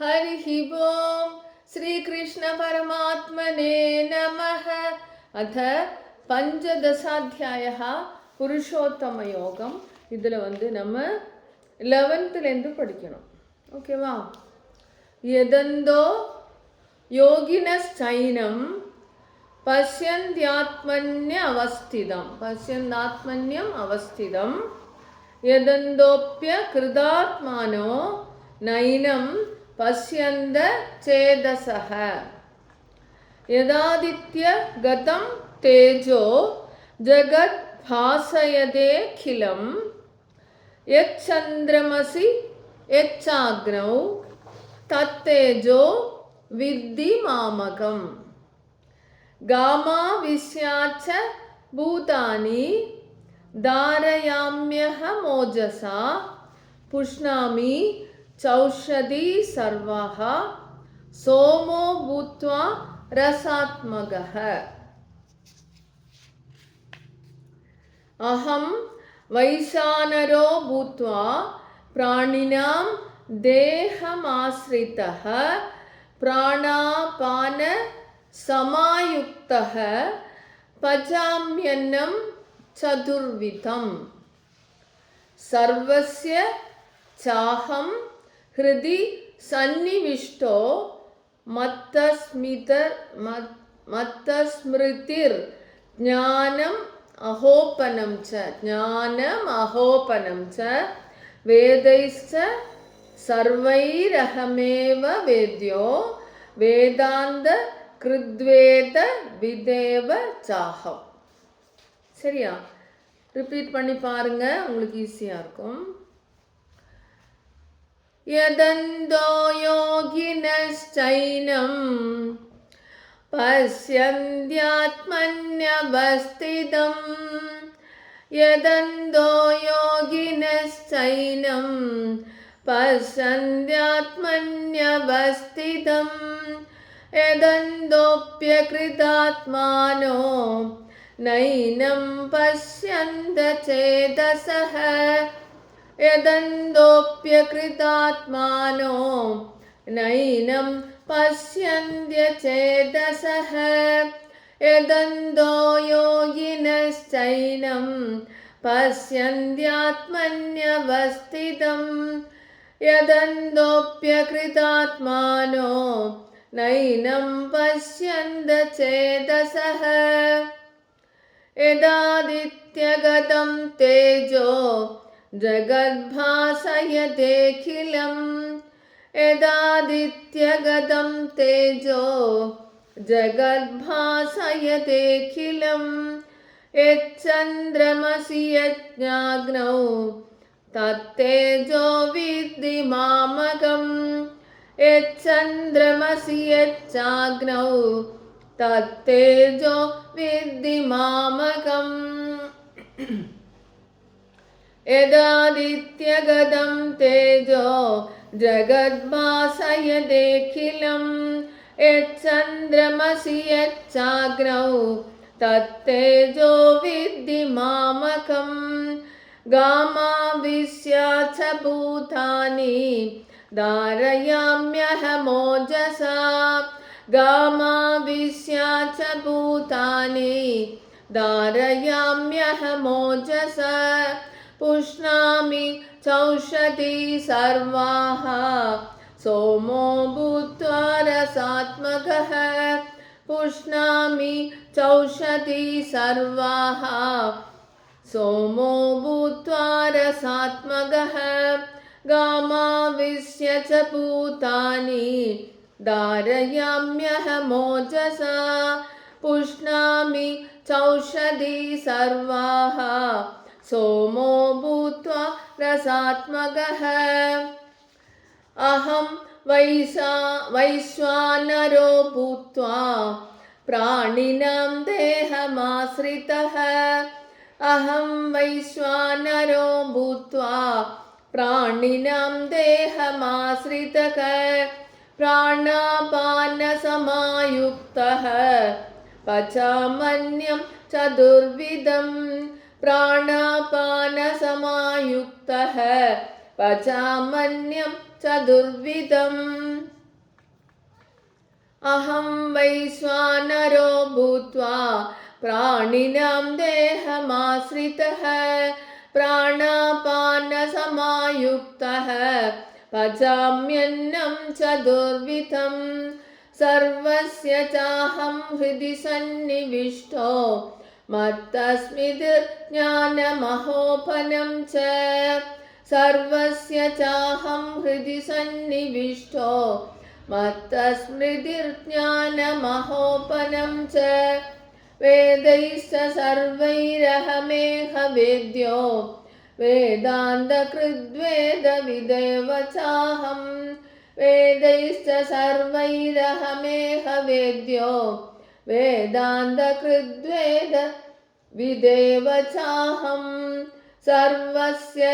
हरिः ओम श्री कृष्ण परमात्मने नमः। अथ पंचदशाध्यायः पुरुषोत्तम योगम. इदिल वंदु நம்ம 11th லேந்து படிக்கணும். ஓகேவா? यदन्दो योगिनश्चैनं पश्यन्त्यात्मन्यवस्थितं यदन्दोप्य कृतात्मानो नैनं पश्यन्द चेदसः यदादित्य गतं तेजो जगत् भासयदेखिलं यच्चन्द्रमसि यच्चाग्नौ तत्तेजो विद्धि मामकम् गामाविश्याच्च भूतानि धारयाम्यहमोजसा पुष्णामि चौषधी सर्वाः सोमो भूत्वा रसात्मकः अहं वैश्वानरो भूत्वा प्राणिनां देहमाश्रितः प्राणापान समायुक्तः पचाम्यन्नं चतुर्विधं सर्वस्य चाहं हृदि सन्निविष्टो मत्तस्मृतिर् ज्ञानम् अहोपनं च वेदैश्च सर्वैरहमेव वेद्यो वेदान्त कृद्वेद विदेव चाहम. சரியா? ரிப்பீட் பண்ணி பாருங்க, உங்களுக்கு ஈஸியா இருக்கும். यदन्दो योगिनश्चैनं पश्यन्त्यात्मन्यवस्थितं यदन्दो योगिनश्चैनं पश्यन्त्यात्मन्यवस्थितं यदन्दोप्यकृतात्मानो नैनं पश्यन्त चेतसः यदन्दोप्यकृतात्मानो नैनं पश्यन्त्य चेतसः यदन्दो योगिनश्चैनं पश्यन्त्यात्मन्यवस्थितं यदन्दोप्यकृतात्मानो नैनं पश्यन्त चेतसः यदादित्यगतं तेजो जगद्भासयतेऽखिलं यदादित्यगतं तेजो जगद्भासयतेऽखिलं यच्चन्द्रमसि यज्ञाग्नौ तत्तेजो विद्धि मामकम् यच्चन्द्रमसि यच्चाग्नौ तत्तेजो विद्धि मामकम् यदादित्यगतं तेजो जगद्भासयतेऽखिलं यच्चन्द्रमसि यच्चाग्नौ तत्तेजो विद्धि मामकम् गामाविश्याच्च भूतानि धारयाम्यहमोजसा गामाविश्याच्च भूतानि धारयाम्यहमोजसा पुष्णामि चौषधी सर्वाः सोमो भूत्वा रसात्मकः पुष्णामि चौषधी सर्वाः सोमो भूत्वा रसात्मकः गामाविश्य च भूतानि धारयाम्यहमोजसा पुष्णामि चौषधी सर्वाः सोमो भूत्वा रसात्मकः अहं वैश्वानरो भूत्वा प्राणिनां देहमाश्रितः अहं वैश्वानरो भूत्वा प्राणिनां देहमाश्रितः प्राणापानसमायुक्तः पचाम्यन्नं चतुर्विधं प्राणापानसमायुक्तः पचाम्यन्नं चतुर्विधम् अहं वैश्वानरो भूत्वा प्राणिनां देहमाश्रितः प्राणापानसमायुक्तः पचाम्यन्नं चतुर्विधं सर्वस्य चाहं हृदि सन्निविष्टो मत्तस्मृतिर्ज्ञानमहोपनं च सर्वस्य चाहं हृदि सन्निविष्टो मत्तस्मृतिर्ज्ञानमहोपनं च वेदैश्च सर्वैरहमेह वेद्यो वेदान्तकृद्वेदविदेव चाहं वेदैश्च सर्वैरहमेह वेद्यो वेदान्तकृद्वेदविदेव चाहं सर्वस्य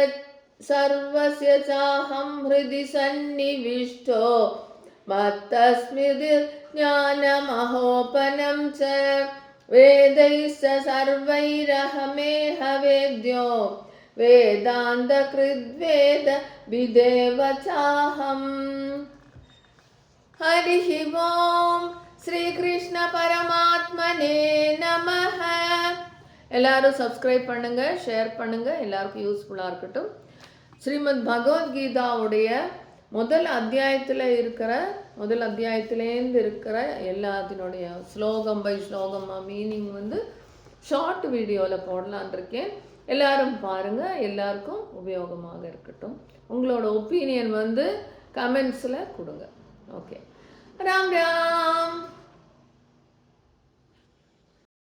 चाहं हृदि सन्निविष्टो मत्तस्मृतिर्ज्ञानमहोपनं च वेदैश्च सर्वैरहमेह वेद्यो वेदान्तकृद्वेदविदेव चाहम् हरिः ओम श्री कृष्ण परमात्मने नमः எல்லாரும் சப்ஸ்கிரைப் பண்ணுங்க ஷேர் பண்ணுங்க எல்லாருக்கும் யூஸ்ஃபுல்லா இருக்கட்டும் ஸ்ரீமத் பகவத்கீதாவுடைய முதல் அத்தியாயத்திலேருந்து இருக்கிற எல்லாத்தினுடைய ஸ்லோகம் பை ஸ்லோகம் மீனிங் வந்து ஷார்ட் வீடியோவில் போடலான் இருக்கேன் எல்லாரும் பாருங்க எல்லாருக்கும் உபயோகமாக இருக்கட்டும் உங்களோட ஒப்பீனியன் வந்து கமெண்ட்ஸில் கொடுங்க ஓகே ராம் ராம்